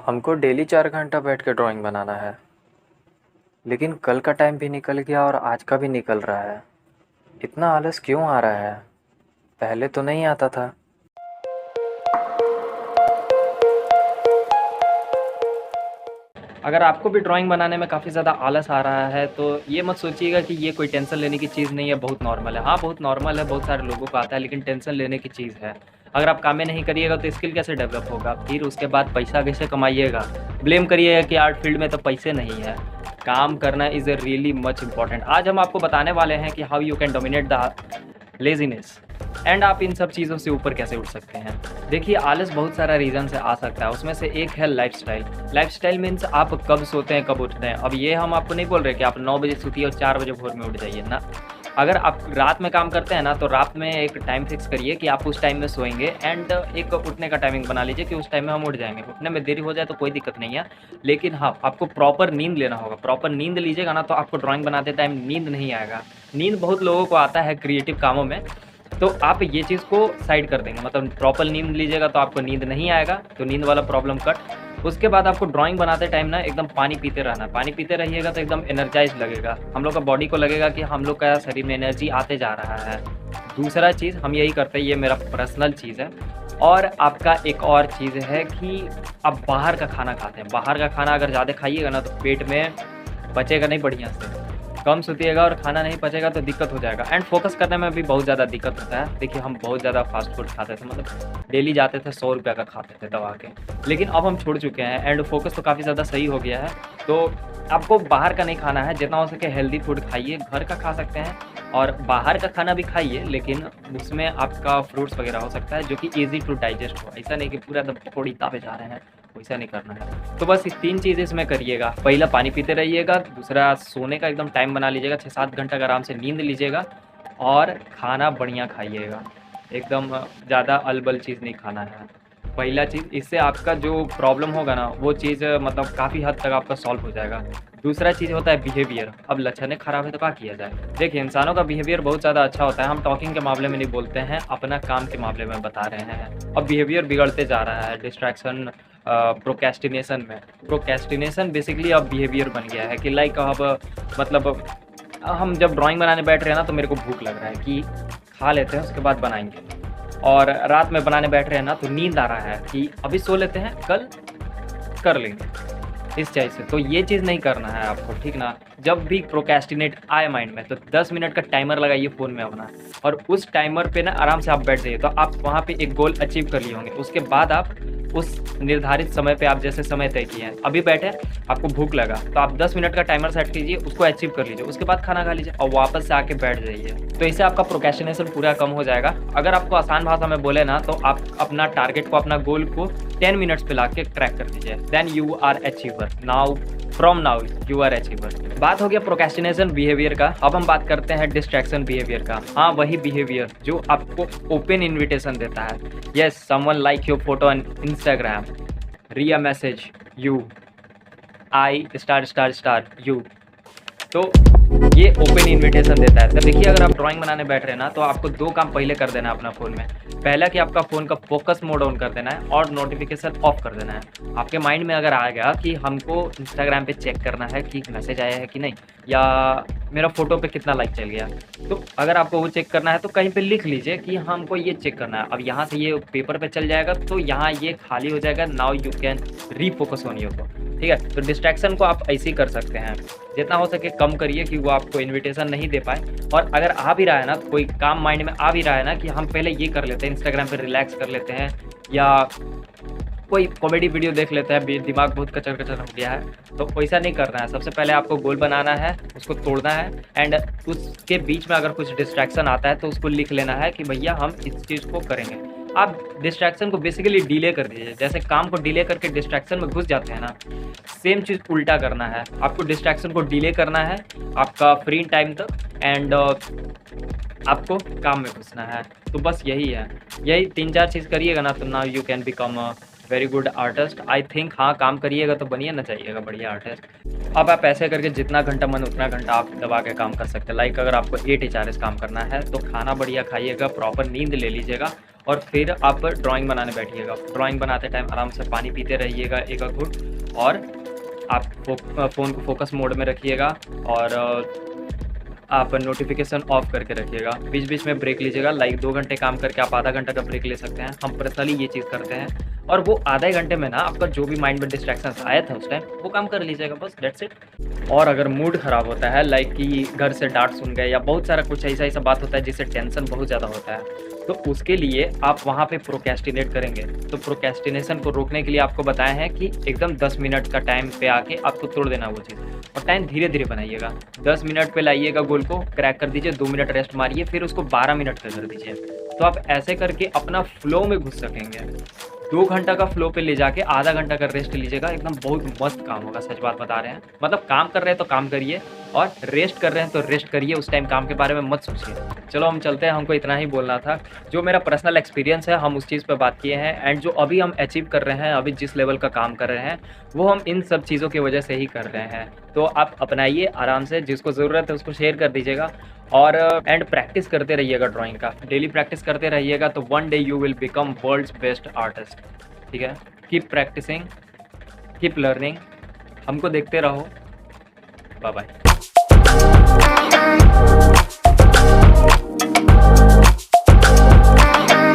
हमको डेली 4 घंटा बैठ के ड्राइंग बनाना है। लेकिन कल का टाइम भी निकल गया और आज का भी निकल रहा है। इतना आलस क्यों आ रहा है? पहले तो नहीं आता था। अगर आपको भी ड्राइंग बनाने में काफ़ी ज़्यादा आलस आ रहा है तो ये मत सोचिएगा कि ये कोई टेंशन लेने की चीज़ नहीं है, बहुत नॉर्मल है। हाँ, बहुत नॉर्मल है, बहुत सारे लोगों को आता है, लेकिन टेंशन लेने की चीज़ है। अगर आप काम में नहीं करिएगा तो स्किल कैसे डेवलप होगा? फिर उसके बाद पैसा कैसे कमाइएगा? ब्लेम करिएगा कि आर्ट फील्ड में तो पैसे नहीं है। काम करना इज़ रियली मच इम्पॉर्टेंट। आज हम आपको बताने वाले हैं कि how you can dominate the laziness and आप इन सब चीज़ों से ऊपर कैसे उठ सकते हैं। देखिए, आलस बहुत सारा रीज़न से आ सकता है, उसमें से एक है लाइफ़स्टाइल। लाइफ़स्टाइल मीन्स आप कब सोते हैं, कब उठते हैं। अब ये हम आपको नहीं बोल रहे कि आप 9 बजे सोतिए और 4 बजे भोर में उठ जाइए ना। अगर आप रात में काम करते हैं ना, तो रात में एक टाइम फिक्स करिए कि आप उस टाइम में सोएंगे एंड एक उठने का टाइमिंग बना लीजिए कि उस टाइम में हम उठ जाएँगे। उठने में देरी हो जाए तो कोई दिक्कत नहीं है, लेकिन हाँ, आपको प्रॉपर नींद लेना होगा। प्रॉपर नींद लीजिएगा ना, तो आपको ड्राइंग बनाते टाइम नींद नहीं आएगा। नींद बहुत लोगों को आता है क्रिएटिव कामों में, तो आप ये चीज़ को साइड कर देंगे। मतलब प्रॉपर नींद लीजिएगा तो आपको नींद नहीं आएगा, तो नींद वाला प्रॉब्लम कट। उसके बाद आपको ड्राइंग बनाते टाइम ना एकदम पानी पीते रहना है। पानी पीते रहिएगा तो एकदम एनर्जाइज़ लगेगा। हम लोग का बॉडी को लगेगा कि हम लोग का शरीर में एनर्जी आते जा रहा है। दूसरा चीज़ हम यही करते हैं, ये मेरा पर्सनल चीज़ है। और आपका एक और चीज़ है कि आप बाहर का खाना खाते हैं। बाहर का खाना अगर ज़्यादा खाइएगा ना, तो पेट में पचेगा नहीं बढ़िया से। कम सोतिएगा और खाना नहीं पचेगा तो दिक्कत हो जाएगा एंड फोकस करने में भी बहुत ज़्यादा दिक्कत होता है। देखिए, हम बहुत ज़्यादा फास्ट फूड खाते थे, मतलब डेली जाते थे 100 रुपये का खाते थे दबा के, लेकिन अब हम छोड़ चुके हैं एंड फोकस तो काफ़ी ज़्यादा सही हो गया है। तो आपको बाहर का नहीं खाना है, जितना हो सके हेल्दी फूड खाइए। घर का खा सकते हैं और बाहर का खाना भी खाइए, लेकिन उसमें आपका फ्रूट्स वगैरह हो सकता है जो कि ईज़ी टू डाइजेस्ट हो। ऐसा नहीं कि पूरा एकदम पकौड़ी तापे जा रहे हैं, वैसा नहीं करना है। तो बस ये 3 चीज़ें इसमें करिएगा। पहला पानी पीते रहिएगा, दूसरा सोने का एकदम टाइम बना लीजिएगा, 6-7 घंटा का आराम से नींद लीजिएगा और खाना बढ़िया खाइएगा। एकदम ज़्यादा अल-बल चीज़ नहीं खाना है। पहला चीज़, इससे आपका जो प्रॉब्लम होगा ना, वो चीज़ मतलब काफ़ी हद तक आपका सॉल्व हो जाएगा। दूसरा चीज़ होता है बिहेवियर। अब लक्षणें खराब है तो क्या किया जाए? देखिए, इंसानों का बिहेवियर बहुत ज़्यादा अच्छा होता है। हम टॉकिंग के मामले में नहीं बोलते हैं, अपना काम के मामले में बता रहे हैं। अब बिहेवियर बिगड़ते जा रहा है डिस्ट्रैक्शन, प्रोक्रेस्टिनेशन में। प्रोक्रेस्टिनेशन बेसिकली अब बिहेवियर बन गया है कि लाइक अब मतलब हम जब ड्राइंग बनाने बैठ रहे हैं ना, तो मेरे को भूख लग रहा है कि खा लेते हैं उसके बाद बनाएंगे। और रात में बनाने बैठ रहे हैं ना, तो नींद आ रहा है कि अभी सो लेते हैं, कल कर लेंगे, इस चीज़ से। तो ये चीज़ नहीं करना है आपको, ठीक ना। जब भी प्रोक्रेस्टिनेट आए माइंड में, तो 10 मिनट का टाइमर लगाइए फ़ोन में अपना, और उस टाइमर पे ना आराम से आप बैठ जाइए, तो आप वहाँ पे एक गोल अचीव कर लिए होंगे। उसके बाद आप उस निर्धारित समय पे, आप जैसे समय तय किए हैं, अभी बैठे, आपको भूख लगा तो आप 10 मिनट का टाइमर सेट कीजिए, उसको अचीव कर लीजिए, उसके बाद खाना खा लीजिए और वापस से आके बैठ जाइए। तो इससे आपका प्रोक्रेस्टिनेशन पूरा कम हो जाएगा। अगर आपको आसान भाषा में बोले ना, तो आप अपना टारगेट को, अपना गोल को 10 मिनट्स पे लाके ट्रैक कर दीजिए, then you are achiever. Now from now you are achiever. बात हो गया प्रोक्रेस्टिनेशन बिहेवियर का। अब हम बात करते हैं डिस्ट्रैक्शन बिहेवियर का। हाँ, वही बिहेवियर जो आपको ओपन इनविटेशन देता है। Yes, someone like your photo on Instagram, re a message you, I star star star you. तो ये ओपन इनविटेशन देता है। तो देखिए, अगर आप ड्राइंग बनाने बैठ रहे हैं ना, तो आपको 2 काम पहले कर देना है अपना फ़ोन में। पहला कि आपका फ़ोन का फोकस मोड ऑन कर देना है और नोटिफिकेशन ऑफ कर देना है। आपके माइंड में अगर आ गया कि हमको इंस्टाग्राम पे चेक करना है कि मैसेज आया है कि नहीं, या मेरा फ़ोटो पे कितना लाइक चल गया, तो अगर आपको वो चेक करना है तो कहीं पे लिख लीजिए कि हमको ये चेक करना है। अब यहाँ से ये पेपर पे चल जाएगा, तो यहाँ ये खाली हो जाएगा। Now you can refocus on your, ठीक है। तो डिस्ट्रैक्शन को आप ऐसे ही कर सकते हैं, जितना हो सके कम करिए कि वो आपको इन्विटेशन नहीं दे पाए। और अगर आ भी रहा है ना, कोई काम माइंड में आ भी रहा है ना कि हम पहले ये कर लेते हैं, इंस्टाग्राम पे रिलैक्स कर लेते हैं, या कोई कॉमेडी वीडियो देख लेते हैं, दिमाग बहुत कचर कचर हो गया है, तो वैसा नहीं करना है। सबसे पहले आपको गोल बनाना है, उसको तोड़ना है एंड उसके बीच में अगर कुछ डिस्ट्रैक्शन आता है तो उसको लिख लेना है कि भैया हम इस चीज़ को करेंगे। आप डिस्ट्रैक्शन को बेसिकली डिले कर दीजिए। जैसे काम को डिले करके डिस्ट्रैक्शन में घुस जाते हैं ना, सेम चीज़ उल्टा करना है। आपको डिस्ट्रैक्शन को डिले करना है आपका फ्री टाइम तक एंड आपको काम में घुसना है। तो बस यही है, यही 3-4 चीज़ करिएगा ना, तो now you can become very good artist. I think हाँ, काम करिएगा तो बनिए ना जाइएगा बढ़िया आर्टिस्ट। अब आप ऐसे करके जितना घंटा मन उतना घंटा आप दबा के काम कर सकते हैं। लाइक अगर आपको 8 HRS काम करना है तो खाना बढ़िया खाइएगा, प्रॉपर नींद ले लीजिएगा और फिर आप ड्राइंग बनाने बैठिएगा। ड्राइंग बनाते टाइम आराम से पानी पीते रहिएगा एक घूंट, और आप फ़ोन को फोकस मोड में रखिएगा और आप नोटिफिकेशन ऑफ करके रखिएगा। बीच बीच में ब्रेक लीजिएगा। लाइक 2 घंटे काम करके आप आधा घंटा का ब्रेक ले सकते हैं। हम पर्सनली ये चीज़ करते हैं, और वो आधे घंटे में ना आपका जो भी माइंड में डिस्ट्रैक्शंस आए थे उस टाइम वो काम कर लीजिएगा, बस दैट्स इट। और अगर मूड ख़राब होता है, लाइक कि घर से डांट सुन गए या बहुत सारा कुछ ऐसा ऐसा बात होता है जिससे टेंशन बहुत ज़्यादा होता है, तो उसके लिए आप वहाँ पे प्रोक्रेस्टिनेट करेंगे। तो प्रोक्रेस्टिनेशन को रोकने के लिए आपको बताया है कि एकदम 10 मिनट का टाइम पे आके आपको तोड़ देना वो चीज़, और टाइम धीरे धीरे बनाइएगा। 10 मिनट पे लाइएगा गोल को, क्रैक कर दीजिए, 2 मिनट रेस्ट मारिए, फिर उसको 12 मिनट का कर दीजिए। तो आप ऐसे करके अपना फ्लो में घुस सकेंगे। 2 घंटा का फ्लो पे ले जाके आधा घंटा का रेस्ट लीजिएगा, एकदम बहुत मस्त काम होगा। सच बात बता रहे हैं, मतलब काम कर रहे हैं तो काम करिए, और रेस्ट कर रहे हैं तो रेस्ट करिए, उस टाइम काम के बारे में मत सोचिए। चलो हम चलते हैं, हमको इतना ही बोलना था। जो मेरा पर्सनल एक्सपीरियंस है हम उस चीज़ पे बात किए हैं, एंड जो अभी हम अचीव कर रहे हैं, अभी जिस लेवल का काम कर रहे हैं, वो हम इन सब चीज़ों की वजह से ही कर रहे हैं। तो आप अपनाइए आराम से, जिसको ज़रूरत है उसको शेयर कर दीजिएगा, और एंड प्रैक्टिस करते रहिएगा ड्राइंग का। डेली प्रैक्टिस करते रहिएगा तो one day you will become world's best artist. ठीक है, कीप प्रैक्टिसिंग, कीप लर्निंग, हमको देखते रहो। Bye bye.